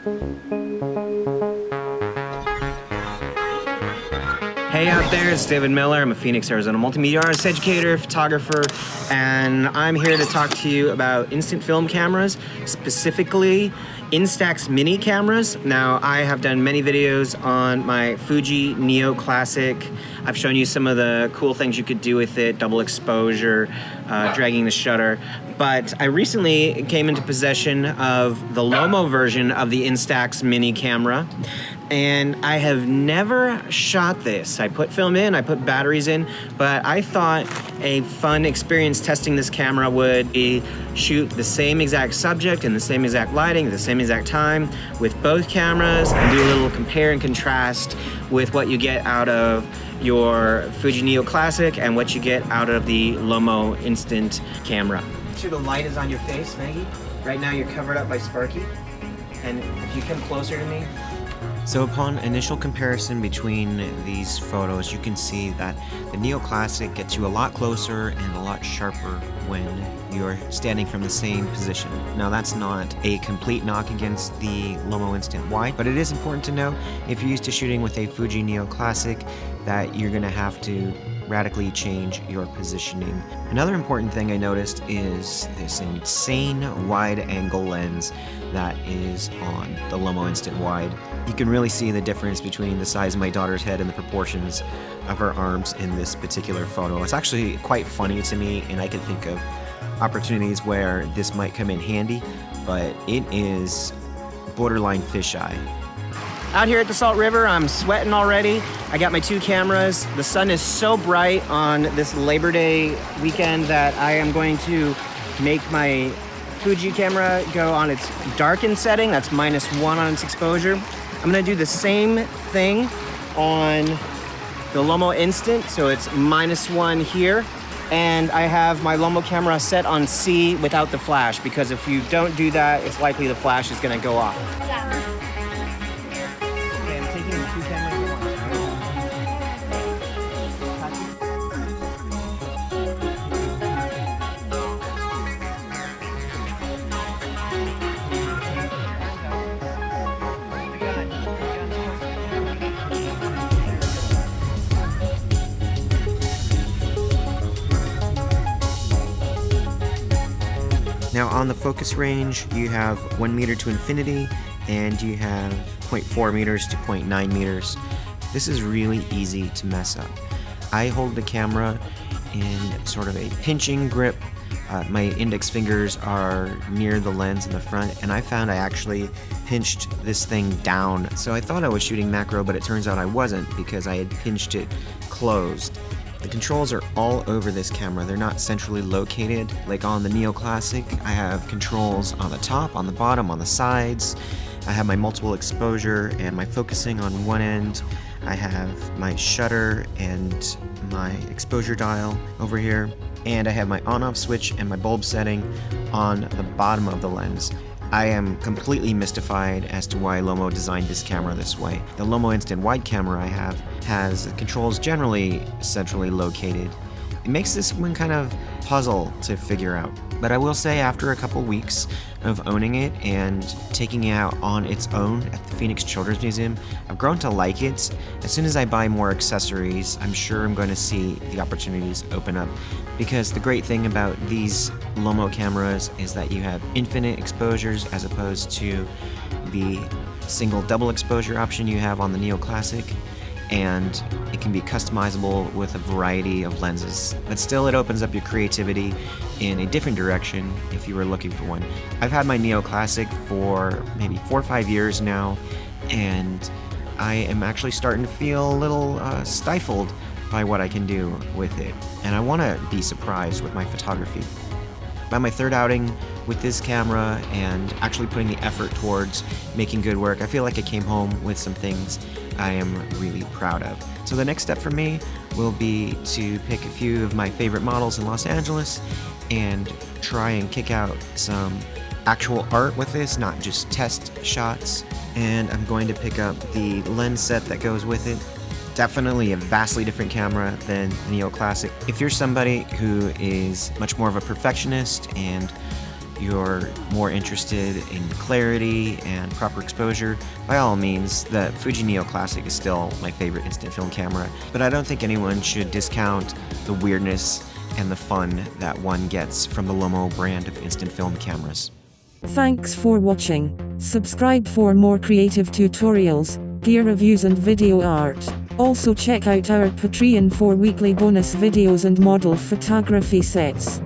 Hey out there, it's David Miller. I'm a Phoenix, Arizona multimedia artist, educator, photographer, and I'm here to talk to you about instant film cameras, specifically Instax Mini cameras. Now, I have done many videos on my Fuji Neo Classic. I've shown you some of the cool things you could do with it, double exposure, dragging the shutter. But I recently came into possession of the Lomo version of the Instax Mini camera, and I have never shot this. I put film in, I put batteries in, but I thought a fun experience testing this camera would be shoot the same exact subject in the same exact lighting, at the same exact time with both cameras, and do a little compare and contrast with what you get out of your Fuji Neo Classic and what you get out of the Lomo Instant camera. Make sure the light is on your face, Maggie. Right now you're covered up by Sparky. And if you come closer to me. So upon initial comparison between these photos, you can see that the Neo Classic gets you a lot closer and a lot sharper when you're standing from the same position. Now that's not a complete knock against the Lomo Instant Wide, but it is important to know if you're used to shooting with a Fuji Neo Classic that you're gonna have to radically change your positioning. Another important thing I noticed is this insane wide angle lens that is on the Lomo Instant Wide. You can really see the difference between the size of my daughter's head and the proportions of her arms in this particular photo. It's actually quite funny to me, and I can think of opportunities where this might come in handy, but it is borderline fisheye. Out here at the Salt River, I'm sweating already. I got my two cameras. The sun is so bright on this Labor Day weekend that I am going to make my Fuji camera go on its darkened setting. That's -1 on its exposure. I'm gonna do the same thing on the Lomo Instant, so it's -1 here. And I have my Lomo camera set on C without the flash, because if you don't do that, it's likely the flash is gonna go off. Now on the focus range, you have 1 meter to infinity, and you have 0.4 meters to 0.9 meters. This is really easy to mess up. I hold the camera in sort of a pinching grip. My index fingers are near the lens in the front, and I found I actually pinched this thing down. So I thought I was shooting macro, but it turns out I wasn't, because I had pinched it closed. The controls are all over this camera. They're not centrally located. Like on the Neo Classic, I have controls on the top, on the bottom, on the sides. I have my multiple exposure and my focusing on one end. I have my shutter and my exposure dial over here. And I have my on-off switch and my bulb setting on the bottom of the lens. I am completely mystified as to why Lomo designed this camera this way. The Lomo Instant Wide camera I have has controls generally centrally located. It makes this one kind of puzzle to figure out. But I will say, after a couple weeks of owning it and taking it out on its own at the Phoenix Children's Museum, I've grown to like it. As soon as I buy more accessories, I'm sure I'm going to see the opportunities open up. Because the great thing about these Lomo cameras is that you have infinite exposures as opposed to the single double exposure option you have on the Neo Classic, and it can be customizable with a variety of lenses. But still, it opens up your creativity in a different direction if you were looking for one. I've had my Neo Classic for maybe 4 or 5 years now, and I am actually starting to feel a little stifled by what I can do with it, and I want to be surprised with my photography. By my third outing with this camera and actually putting the effort towards making good work, I feel like I came home with some things I am really proud of. So the next step for me will be to pick a few of my favorite models in Los Angeles and try and kick out some actual art with this, not just test shots. And I'm going to pick up the lens set that goes with it. Definitely a vastly different camera than the Neo Classic. If you're somebody who is much more of a perfectionist and you're more interested in clarity and proper exposure, by all means, the Fuji Neo Classic is still my favorite instant film camera, but I don't think anyone should discount the weirdness and the fun that one gets from the Lomo brand of instant film cameras. Thanks for watching. Subscribe for more creative tutorials, gear reviews and video art. Also check out our Patreon for weekly bonus videos and model photography sets.